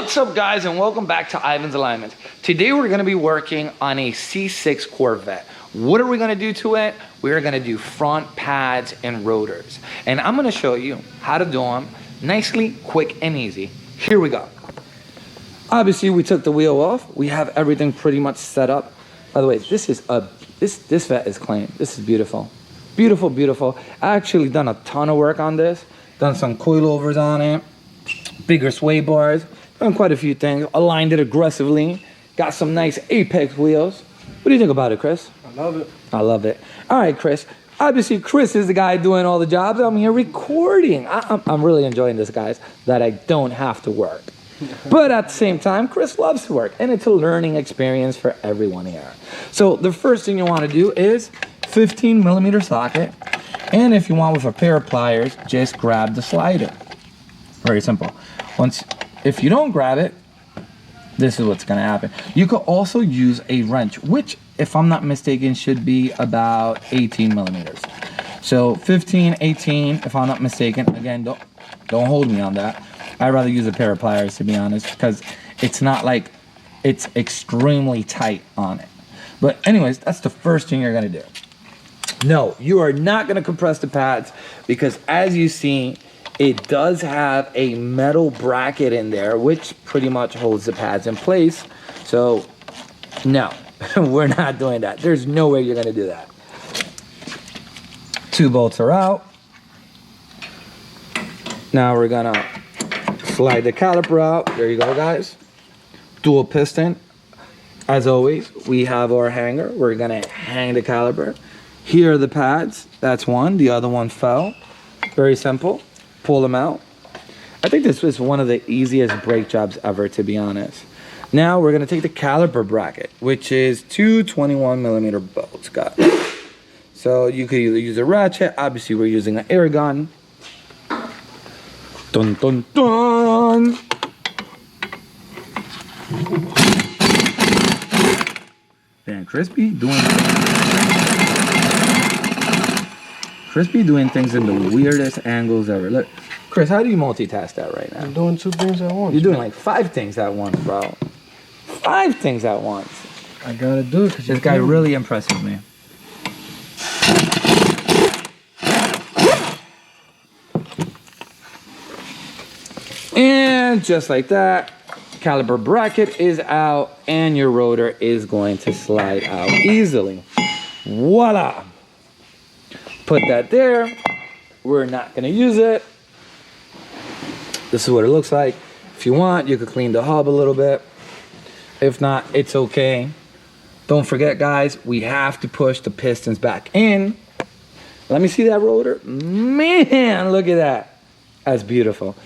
What's up, guys, and welcome back to Ivan's Alignment. Today we're going to be working on a C6 Corvette. What are we going to do to it? We're going to do front pads and rotors, and I'm going to show you how to do them nicely, quick, and easy. Here we go. Obviously, we took the wheel off. We have everything pretty much set up. By the way, this vet is clean. This is beautiful, beautiful, beautiful. I actually done a ton of work on this. Done some coilovers on it, bigger sway bars. Done quite a few things, aligned it aggressively, got some nice Apex wheels. What do you think about it, Chris? I love it. I love it. All right, Chris. Obviously, Chris is the guy doing all the jobs. I'm here recording. I'm really enjoying this, guys, that I don't have to work. But at the same time, Chris loves to work, and it's a learning experience for everyone here. So the first thing you want to do is 15mm socket, and if you want with a pair of pliers, just grab the slider. Very simple. If you don't grab it, this is what's going to happen. You could also use a wrench, which, if I'm not mistaken, should be about 18mm. So 15, 18, if I'm not mistaken. Again, don't hold me on that. I'd rather use a pair of pliers, to be honest, because it's not like it's extremely tight on it. But anyways, that's the first thing you're going to do. No, you are not going to compress the pads, because as you see, it does have a metal bracket in there, which pretty much holds the pads in place. So, no, we're not doing that. There's no way you're going to do that. 2 bolts are out. Now we're going to slide the caliper out. There you go, guys. Dual piston. As always, we have our hanger. We're going to hang the caliper. Here are the pads. That's one. The other one fell. Very simple. Pull them out. I think this was one of the easiest brake jobs ever, to be honest. Now we're going to take the caliper bracket, which is 2 21mm bolts, guys. So you could either use a ratchet. Obviously, we're using an air gun. Dun, dun, dun. Damn, Crispy doing things in the weirdest angles ever. Look, Chris, how do you multitask that right now? I'm doing 2 things at once. You're doing like 5 things at once, bro. 5 things at once. I gotta do it. This guy really impresses me. And just like that, caliper bracket is out, and your rotor is going to slide out easily. Voila! Put that there. We're not going to use it. This is what it looks like. If you want, you could clean the hub a little bit. If not, it's okay. Don't forget, guys, we have to push the pistons back in. Let me see that rotor. Man, look at that. That's beautiful.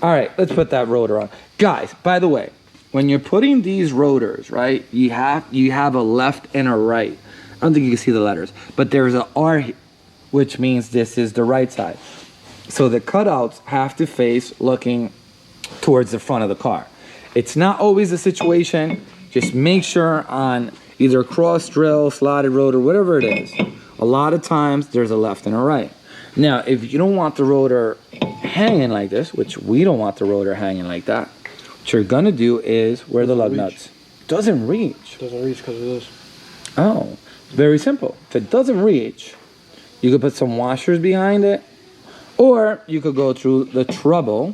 All right, let's put that rotor on. Guys, by the way, when you're putting these rotors, right, you have a left and a right. I don't think you can see the letters, but there's an R here, which means this is the right side. So the cutouts have to face looking towards the front of the car. It's not always the situation. Just make sure on either cross drill, slotted rotor, whatever it is. A lot of times there's a left and a right. Now, if you don't want the rotor hanging like this, which we don't want the rotor hanging like that, what you're gonna do is where the lug nuts. Doesn't reach. Doesn't reach because of this. Oh, very simple. If it doesn't reach, you could put some washers behind it, or you could go through the trouble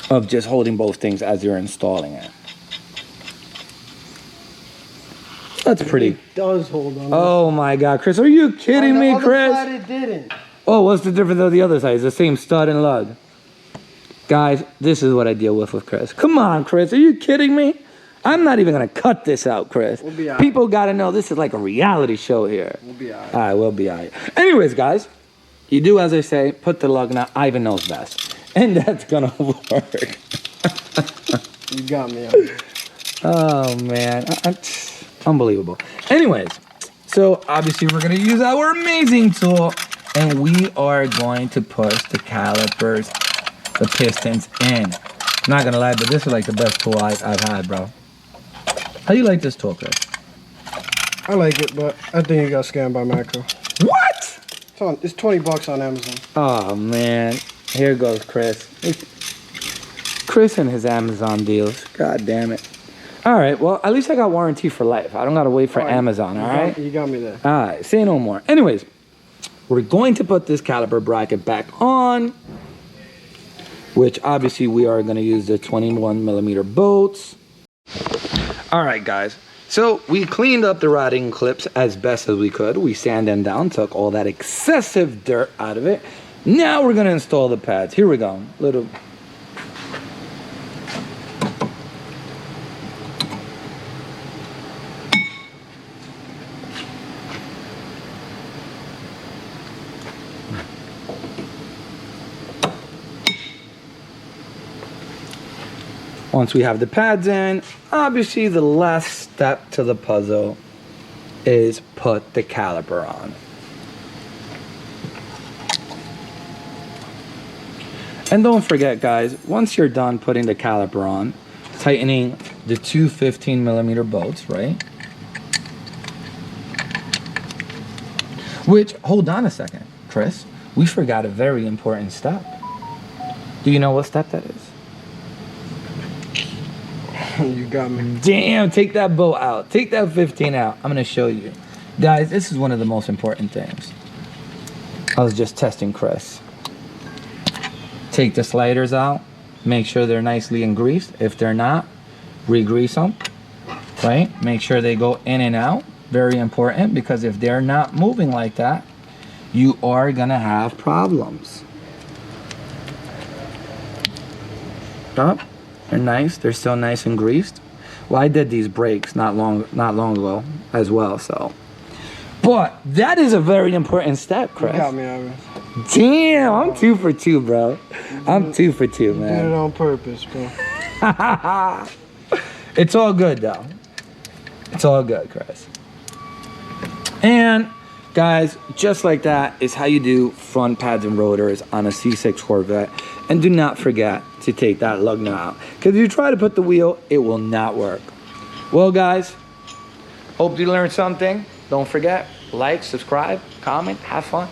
of just holding both things as you're installing it. That's pretty. It does hold on. Oh my God, Chris, are you kidding me, Chris? On the other side it didn't. Oh, what's the difference of the other side? It's the same stud and lug. Guys, this is what I deal with Chris. Come on, Chris, are you kidding me? I'm not even gonna cut this out, Chris. We'll be all right. People gotta know this is like a reality show here. We'll be all right. All right, we'll be all right. Anyways, guys, you do as I say, put the lug nut. Ivan knows best. And that's gonna work. You got me on it. Oh, man. Unbelievable. Anyways, so obviously we're gonna use our amazing tool, and we are going to push the calipers, the pistons in. I'm not gonna lie, but this is like the best tool I've had, bro. How you like this tool, Chris? I like it, but I think it got scammed by Macro. What? It's 20 bucks on Amazon. Oh, man. Here goes Chris. Chris and his Amazon deals. God damn it. All right, well, at least I got warranty for life. I don't got to wait for Amazon, all right? You got me there. All right, say no more. Anyways, we're going to put this caliper bracket back on, which obviously we are going to use the 21mm bolts. All right, guys. So we cleaned up the routing clips as best as we could. We sanded them down, took all that excessive dirt out of it. Now we're going to install the pads. Here we go. Once we have the pads in, obviously the last step to the puzzle is put the caliper on. And don't forget, guys, once you're done putting the caliper on, tightening the two 15mm bolts, right? Which, hold on a second, Chris, we forgot a very important step. Do you know what step that is? You got me. Damn, take that bolt out. Take that 15 out. I'm going to show you. Guys, this is one of the most important things. I was just testing Chris. Take the sliders out. Make sure they're nicely greased. If they're not, re-grease them. Right? Make sure they go in and out. Very important, because if they're not moving like that, you are going to have problems. Up. They're nice. They're still nice and greased. Well, I did these brakes not long ago as well, so. But that is a very important step, Chris. You got me, Ivan. Damn, I'm 2 for 2, bro. I'm 2 for 2, man. You did it on purpose, bro. It's all good, though. It's all good, Chris. And, guys, just like that is how you do front pads and rotors on a C6 Corvette. And do not forget to take that lug nut out, because if you try to put the wheel, it will not work. Well, guys, hope you learned something. Don't forget, like, subscribe, comment, have fun.